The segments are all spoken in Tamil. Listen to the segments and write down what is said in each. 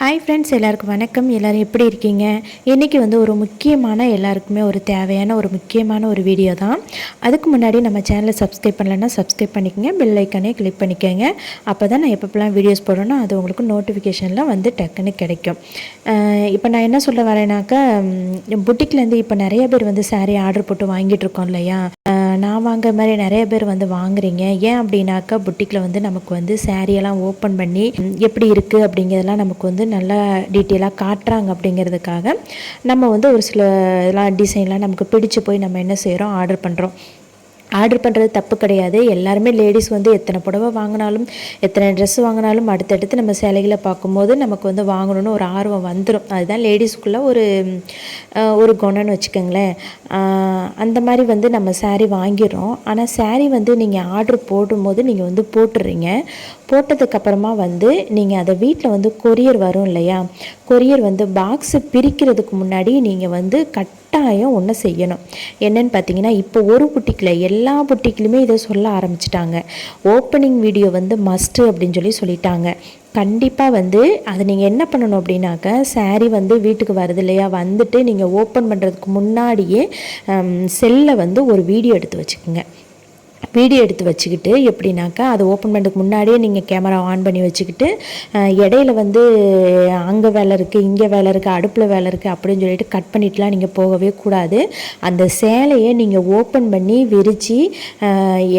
ஹாய் ஃப்ரெண்ட்ஸ், எல்லாருக்கும் வணக்கம். எல்லோரும் எப்படி இருக்கீங்க? இன்றைக்கி ஒரு முக்கியமான எல்லாருக்குமே ஒரு தேவையான ஒரு முக்கியமான ஒரு வீடியோ தான். அதுக்கு முன்னாடி நம்ம சேனலை சப்ஸ்கிரைப் பண்ணலைன்னா சப்ஸ்கிரைப் பண்ணிக்கோங்க, பெல் ஐக்கானே கிளிக் பண்ணிக்கோங்க. அப்போ தான் நான் எப்பப்பெல்லாம் வீடியோஸ் போடணும் அது உங்களுக்கு நோட்டிஃபிகேஷனில் டக்குன்னு கிடைக்கும். இப்போ நான் என்ன சொல்ல வரேனாக்கா, புட்டிக்லேருந்து இப்போ நிறைய பேர் சாரீ ஆர்டர் போட்டு வாங்கிட்டு இருக்கோம் இல்லையா? நான் வாங்குற மாதிரி நிறைய பேர் வாங்குறீங்க. ஏன் அப்படின்னாக்கா, புட்டிக்கில் நமக்கு சாரியெல்லாம் ஓப்பன் பண்ணி எப்படி இருக்குது அப்படிங்கிறதெல்லாம் நமக்கு நல்லா டீட்டெயிலாக காட்டுறாங்க. அப்படிங்கிறதுக்காக நம்ம ஒரு சில இதெல்லாம் டிசைன்லாம் நமக்கு பிடிச்சு போய் நம்ம என்ன செய்கிறோம், ஆர்டர் பண்ணுறோம். ஆர்டர் பண்ணுறது தப்பு கிடையாது. எல்லாருமே லேடிஸ் எத்தனை புடவை வாங்கினாலும் எத்தனை ட்ரெஸ் வாங்கினாலும் அடுத்தடுத்து நம்ம சேலைகளை பார்க்கும்போது நமக்கு வாங்கணும்னு ஒரு ஆர்வம் வந்துடும். அதுதான் லேடிஸுக்குள்ளே ஒரு குணம்னு வச்சுக்கோங்களேன். அந்த மாதிரி நம்ம சாரீ வாங்கிடுறோம். ஆனால் சாரீ நீங்கள் ஆர்டர் போடும்போது நீங்கள் போட்டுடுறீங்க. போட்டதுக்கப்புறமா நீங்கள் அதை வீட்டில் கொரியர் வரும் இல்லையா? கொரியர் பாக்ஸு பிரிக்கிறதுக்கு முன்னாடி நீங்கள் கட்டாயம் ஒன்று செய்யணும். என்னென்னு பார்த்தீங்கன்னா, இப்போ ஒரு புட்டிக்கில் எல்லா புட்டிக்கிலுமே இதை சொல்ல ஆரம்பிச்சிட்டாங்க. ஓப்பனிங் வீடியோ மஸ்ட்டு அப்படின்னு சொல்லிட்டாங்க. கண்டிப்பாக அதை நீங்கள் என்ன பண்ணணும் அப்படின்னாக்க, சாரீ வீட்டுக்கு வருது இல்லையா, வந்துட்டு நீங்கள் ஓப்பன் பண்ணுறதுக்கு முன்னாடியே செல்லில் ஒரு வீடியோ எடுத்து வச்சுக்கோங்க. வீடியோ எடுத்து வச்சுக்கிட்டு எப்படின்னாக்கா, அதை ஓப்பன் பண்ணுறதுக்கு முன்னாடியே நீங்கள் கேமரா ஆன் பண்ணி வச்சுக்கிட்டு, இடையில அங்கே வேலை இருக்குது, இங்கே வேலை இருக்குது, அடுப்பில் வேலை இருக்குது அப்படின்னு சொல்லிட்டு கட் பண்ணிட்டுலாம் நீங்கள் போகவே கூடாது. அந்த சேலையை நீங்கள் ஓப்பன் பண்ணி விரித்து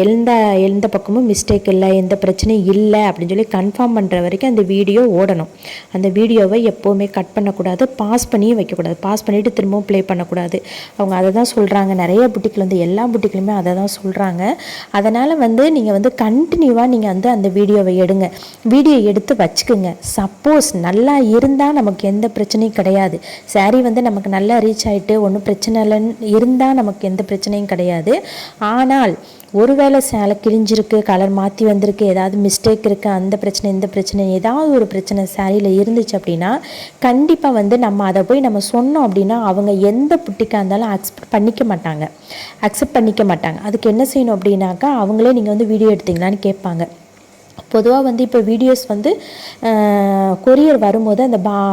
எந்த பக்கமும் மிஸ்டேக் இல்லை, எந்த பிரச்சனையும் இல்லை அப்படின்னு சொல்லி கன்ஃபார்ம் பண்ணுற வரைக்கும் அந்த வீடியோ ஓடணும். அந்த வீடியோவை எப்போவுமே கட் பண்ணக்கூடாது, பாஸ் பண்ணியும் வைக்கக்கூடாது. பாஸ் பண்ணிவிட்டு திரும்பவும் ப்ளே பண்ணக்கூடாது. அவங்க அதை தான் சொல்கிறாங்க. நிறைய புட்டிக்கில் எல்லா புட்டிக்கிலுமே அதை தான் சொல்கிறாங்க. அதனால் நீங்கள் கண்டினியூவாக நீங்கள் அந்த வீடியோவை எடுங்க. வீடியோ எடுத்து வச்சுக்குங்க. சப்போஸ் நல்லா இருந்தால் நமக்கு எந்த பிரச்சனையும் கிடையாது. சாரீ நமக்கு நல்லா ரீச் ஆகிட்டு ஒன்றும் பிரச்சனை இல்லைன்னு இருந்தால் நமக்கு எந்த பிரச்சனையும் கிடையாது. ஆனால் ஒருவேளை சேலை கிழிஞ்சிருக்கு, கலர் மாற்றி வந்திருக்கு, ஏதாவது மிஸ்டேக் இருக்குது, அந்த பிரச்சனை இந்த பிரச்சனை ஏதாவது ஒரு பிரச்சனை சாரியில் இருந்துச்சு அப்படின்னா, கண்டிப்பாக நம்ம அதை போய் நம்ம சொன்னோம் அப்படின்னா அவங்க எந்த புட்டிக்காக இருந்தாலும் அக்செப்ட் பண்ணிக்க மாட்டாங்க. அதுக்கு என்ன செய்யணும் அப்படின்னாக்கா, அவங்களே நீங்கள் வீடியோ எடுத்தீங்களான்னு கேட்பாங்க. பொதுவாக இப்போ வீடியோஸ் கொரியர் வரும்போது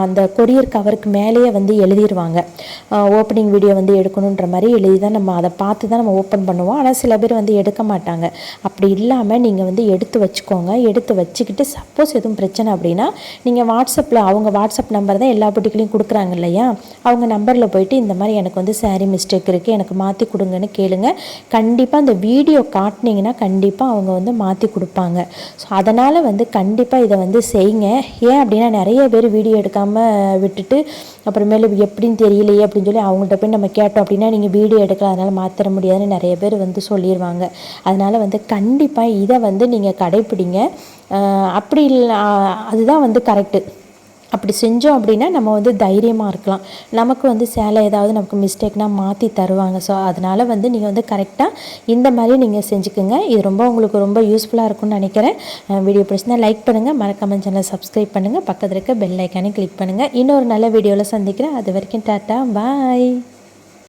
அந்த கொரியர் கவருக்கு மேலேயே எழுதிடுவாங்க. ஓப்பனிங் வீடியோ எடுக்கணுன்ற மாதிரி எழுதி தான் நம்ம அதை பார்த்து தான் நம்ம ஓப்பன் பண்ணுவோம். ஆனால் சில பேர் எடுக்க மாட்டாங்க. அப்படி இல்லாமல் நீங்கள் எடுத்து வச்சுக்கோங்க. எடுத்து வச்சுக்கிட்டு சப்போஸ் எதுவும் பிரச்சனை அப்படின்னா நீங்கள் வாட்ஸ்அப்பில், அவங்க வாட்ஸ்அப் நம்பர் தான் எல்லா புட்டிகளையும் கொடுக்குறாங்க இல்லையா, அவங்க நம்பரில் போயிட்டு இந்த மாதிரி எனக்கு சாரீ மிஸ்டேக் இருக்குது, எனக்கு மாற்றி கொடுங்கன்னு கேளுங்க. கண்டிப்பாக அந்த வீடியோ காட்டினீங்கன்னா கண்டிப்பாக அவங்க மாற்றி கொடுப்பாங்க. ஸோ அதனால் கண்டிப்பாக இதை செய்யுங்க. ஏன் அப்படின்னா, நிறைய பேர் வீடியோ எடுக்காமல் விட்டுட்டு அப்புறமேலு எப்படின்னு தெரியலையே அப்படின்னு சொல்லி அவங்கள்ட்ட போய் நம்ம கேட்டோம் அப்படின்னா, நீங்கள் வீடியோ எடுக்கலாம் அதனால் மாற்ற முடியாதுன்னு நிறைய பேர் சொல்லிடுவாங்க. அதனால் கண்டிப்பாக இதை நீங்கள் கடைப்பிடிங்க. அப்படி இல்லை, அதுதான் கரெக்டு. அப்படி செஞ்சோம் அப்படின்னா நம்ம தைரியமாக இருக்கலாம். நமக்கு சேலை ஏதாவது நமக்கு மிஸ்டேக்னால் மாற்றி தருவாங்க. ஸோ அதனால் நீங்கள் கரெக்டாக இந்த மாதிரி நீங்கள் செஞ்சுக்கோங்க. இது உங்களுக்கு ரொம்ப யூஸ்ஃபுல்லாக இருக்கும்னு நினைக்கிறேன். வீடியோ பிடிச்சிருந்தா லைக் பண்ணுங்கள், மறக்காம சேனலை சப்ஸ்கிரைப் பண்ணுங்கள், பக்கத்தில் இருக்க பெல் ஐக்கானே கிளிக் பண்ணுங்கள். இன்னொரு நல்ல வீடியோவில் சந்திக்கிறேன். அது வரைக்கும் டாட்டா, பாய்.